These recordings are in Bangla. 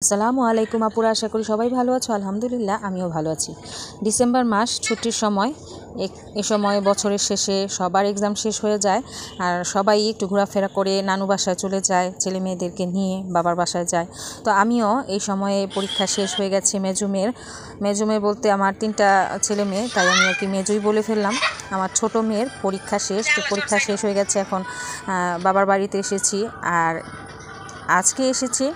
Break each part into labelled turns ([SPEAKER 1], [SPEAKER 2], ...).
[SPEAKER 1] আসসালামু আলাইকুম আপুরা, আশা করি সবাই ভালো আছো। আলহামদুলিল্লাহ আমিও ভালো আছি। ডিসেম্বর মাস ছুটির সময়, এ সময় বছরের শেষে সবার এক্সাম শেষ হয়ে যায় আর সবাই একটু ঘোরাফেরা করে নানু বাসায় চলে যায়, ছেলে মেয়েদেরকে নিয়ে বাবার বাসায় যায়। তো আমিও এই সময়ে পরীক্ষা শেষ হয়ে গেছে মেজুমের বলতে আমার 3টা ছেলে মেয়ে, তাই আমি আর কি মেজুই বলে ফেললাম। আমার ছোট মেয়ের পরীক্ষা শেষ, তো পরীক্ষা শেষ হয়ে গেছে, এখন বাবার বাড়িতে এসেছি আর আজকে এসেছি।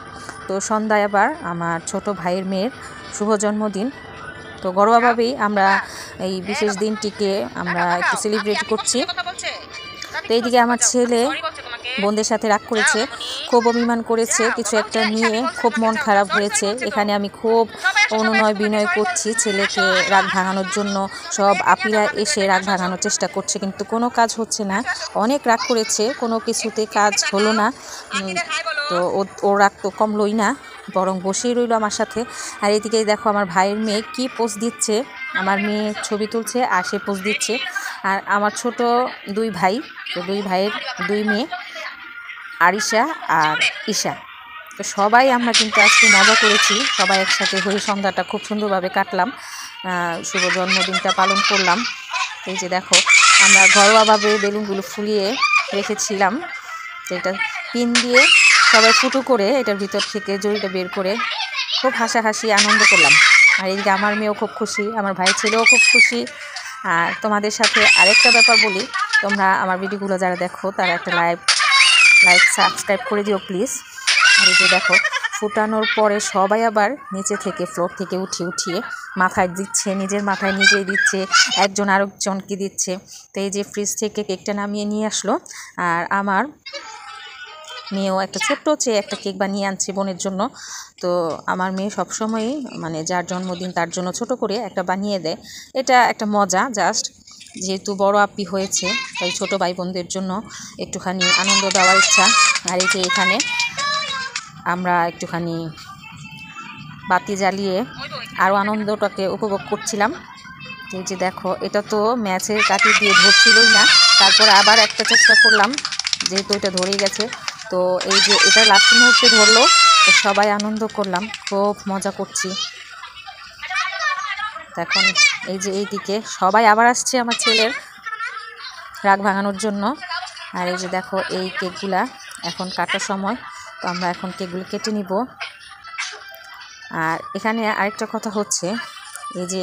[SPEAKER 1] তো সন্ধ্যায় আবার আমার ছোট ভাইয়ের মেয়ের শুভ জন্মদিন, তো ঘরোয়াভাবেই আমরা এই বিশেষ দিনটিকে আমরা একটু সেলিব্রেট করছি। তো এইদিকে আমার ছেলে বোনদের সাথে রাগ করেছে, খুব অভিমান করেছে কিছু একটা নিয়ে, খুব মন খারাপ হয়েছে। এখানে আমি খুব অনুনয় বিনয় করছি ছেলেকে রাগ ভাঙানোর জন্য। সব আপিরা এসে রাগ ভাঙানোর চেষ্টা করছে, কিন্তু কোনো কাজ হচ্ছে না। অনেক রাগ করেছে, কোনো কিছুতে কাজ হলো না। তো ও রাগ তো কমলই না, বরং বসেই রইল আমার সাথে। আর এদিকে দেখো আমার ভাইয়ের মেয়ে কি পোজ দিচ্ছে, আমার মেয়ে ছবি তুলছে আর সে পোজ দিচ্ছে। আর আমার ছোট 2 ভাই, তো 2 ভাইয়ের 2 মেয়ে, আরিশা আর ঈশা। তো সবাই আমরা কিন্তু আজকে মজা করেছি, সবাই একসাথে হয়ে সন্ধ্যাটা খুব সুন্দরভাবে কাটলাম, শুভ জন্মদিনটা পালন করলাম। এই যে দেখো আমরা ঘরোয়াভাবে বেলুনগুলো ফুলিয়ে রেখেছিলাম, তো এটা পিন দিয়ে সবাই ফুটো করে এটার ভিতর থেকে জড়িটা বের করে খুব হাসাহাসি আনন্দ করলাম। আর এইদিকে আমার মেয়েও খুব খুশি, আমার ভাই ছেলেও খুব খুশি। আর তোমাদের সাথে আরেকটা ব্যাপার বলি, তোমরা আমার ভিডিওগুলো যারা দেখো তারা একটা লাইক সাবস্ক্রাইব করে দিও প্লিজ। আর এই যে দেখো ফুটানোর পরে সবাই আবার নিচে থেকে ফ্লোর থেকে উঠিয়ে মাথায় দিচ্ছে, নিজের মাথায় নিজেই দিচ্ছে, একজন আরেকজনকে দিচ্ছে। তো এই যে ফ্রিজ থেকে কেকটা নামিয়ে নিয়ে আসলো, আর আমার মেয়েও একটা ছোট্ট চেয়ে একটা কেক বানিয়ে আনছে বোনের জন্য। তো আমার মেয়ে সবসময়ই মানে যার জন্মদিন তার জন্য ছোট করে একটা বানিয়ে দেয়, এটা একটা মজা। জাস্ট যেহেতু বড় আপি হয়েছে তাই ছোট ভাই বোনদের জন্য একটুখানি আনন্দ দেওয়ার ইচ্ছা। আর এই যে এখানে আমরা একটুখানি বাতি জ্বালিয়ে আরও আনন্দটাকে উপভোগ করছিলাম। এই যে দেখো এটা তো ম্যাচের কাঠি দিয়ে ধরছিলই না, তারপর আবার একটা চেষ্টা করলাম, যেহেতু এটা ধরেই গেছে। তো এই যে এটা লাস্ট মুহূর্তে ধরলো, তো সবাই আনন্দ করলাম, খুব মজা করছি। এখন এই যে এইদিকে সবাই আবার আসছে আমার ছেলের রাগ ভাঙানোর জন্য। আর এই যে দেখো এই কেকগুলা এখন কাটার সময়, তো আমরা এখন কেকগুলো কেটে নিব। আর এখানে আরেকটা কথা হচ্ছে, এই যে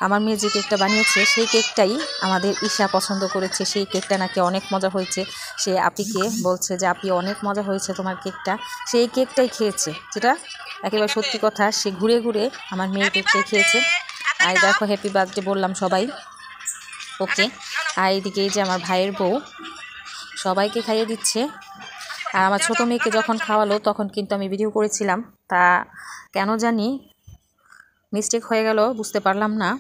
[SPEAKER 1] আমার মেয়ে যে কেকটা বানিয়েছে সেই কেকটাই আমাদের ঈশা পছন্দ করেছে, সেই কেকটা নাকি অনেক মজা হয়েছে। সে আপিকে বলছে যে আপি অনেক মজা হয়েছে তোমার কেকটা, সেই কেকটাই খেয়েছে, যেটা একেবারে সত্যি কথা। সে ঘুরে ঘুরে আমার মেয়ের কেকটাই খেয়েছে। আর দেখো হ্যাপি বার্থডে বললাম সবাই ওকে। আর এইদিকে এই যে আমার ভাইয়ের বউ সবাইকে খাইয়ে দিচ্ছে। আর আমার ছোটো মেয়েকে যখন খাওয়ালো তখন কিন্তু আমি ভিডিও করেছিলাম, তা কেন জানি মিস্টেক হয়ে গেল, বুঝতে পারলাম না।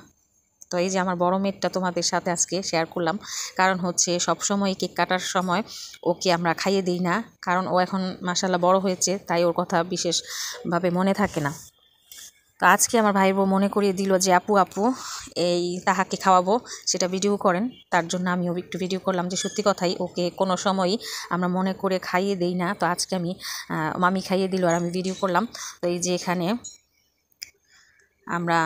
[SPEAKER 1] তো এই যে আমার বড় মেয়েটা তোমাদের সাথে আজকে শেয়ার করলাম, কারণ হচ্ছে সবসময় কেক কাটার সময় ওকে আমরা খাইয়ে দিই না, কারণ ও এখন মাশাআল্লাহ বড় হয়েছে, তাই ওর কথা বিশেষভাবে মনে থাকে না। তো আজকে আমার ভাই বউ মনে করিয়ে দিল যে আপু এই তাহাকে খাওয়াবো, সেটা ভিডিও করেন। তার জন্য আমিও একটু ভিডিও করলাম, যে সত্যি কথাই ওকে কোনো সময়ই আমরা মনে করে খাইয়ে দেই না। তো আজকে মামি খাইয়ে দিল আর আমি ভিডিও করলাম। তো এই যে এখানে আমরা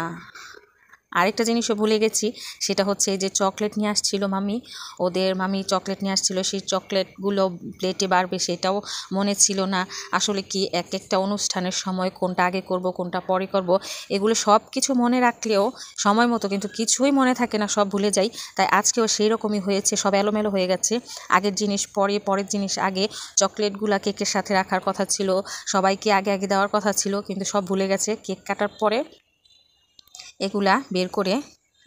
[SPEAKER 1] আরেকটা জিনিসও ভুলে গেছি, সেটা হচ্ছে যে চকলেট নিয়ে আসছিল মামি চকলেট নিয়ে আসছিল, সেই চকলেটগুলো প্লেটে বাড়বে সেটাও মনে ছিল না। আসলে কি একটা অনুষ্ঠানের সময় কোনটা আগে করব কোনটা পরে করব, এগুলো সব কিছু মনে রাখলেও সময় মতো কিন্তু কিছুই মনে থাকে না, সব ভুলে যাই। তাই আজকেও সেই রকমই হয়েছে, সব এলোমেলো হয়ে গেছে। আগের জিনিস পরে, পরের জিনিস আগে। চকলেটগুলো কেকের সাথে রাখার কথা ছিল, সবাইকে আগে আগে দেওয়ার কথা ছিল, কিন্তু সব ভুলে গেছে। কেক কাটার পরে এগুলা বের করে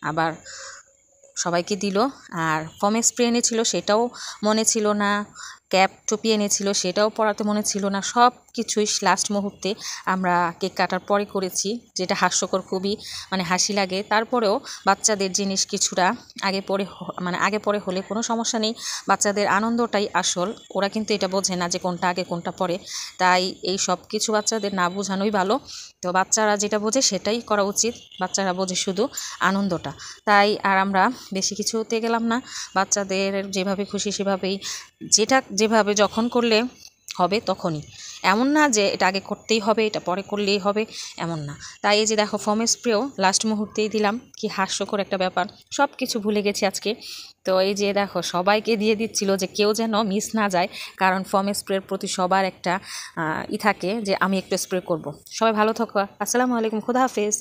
[SPEAKER 1] আবার সবাইকে দিল। আর ফোম স্প্রে এনেছিল সেটাও মনে ছিল না, ক্যাপ টুপি এনেছিল সেটাও পরাতে মনে ছিল না। সব কিছুই লাস্ট মুহূর্তে আমরা কেক কাটার পরে করেছি, যেটা হাস্যকর, খুবই মানে হাসি লাগে। তারপরেও বাচ্চাদের জিনিস কিছুটা আগে পরে হলে কোনো সমস্যা নেই, বাচ্চাদের আনন্দটাই আসল। ওরা কিন্তু এটা বোঝে না যে কোনটা আগে কোনটা পরে, তাই এই সব কিছু বাচ্চাদের না বোঝানোই ভালো। তো বাচ্চারা যেটা বোঝে সেটাই করা উচিত, বাচ্চারা বোঝে শুধু আনন্দটা। তাই আর আমরা বেশি কিছু হতে গেলাম না, বাচ্চাদের যেভাবে খুশি সেভাবেই, যেভাবে যখন করলে হবে তখনই। এমন না যে এটা আগে করতেই হবে, এটা পরে করলেই হবে, এমন না। তাই এই যে দেখো ফোম স্প্রেও লাস্ট মুহূর্তেই দিলাম, কি হাস্যকর একটা ব্যাপার, সব কিছু ভুলে গেছি আজকে। তো এই যে দেখো সবাইকে দিয়ে দিচ্ছিল যে কেউ যেন মিস না যায়, কারণ ফোম স্প্রের প্রতি সবার একটা থাকে যে আমি একটু স্প্রে করব। সবাই ভালো থাকো, আসসালামু আলাইকুম, খুদা হাফেজ।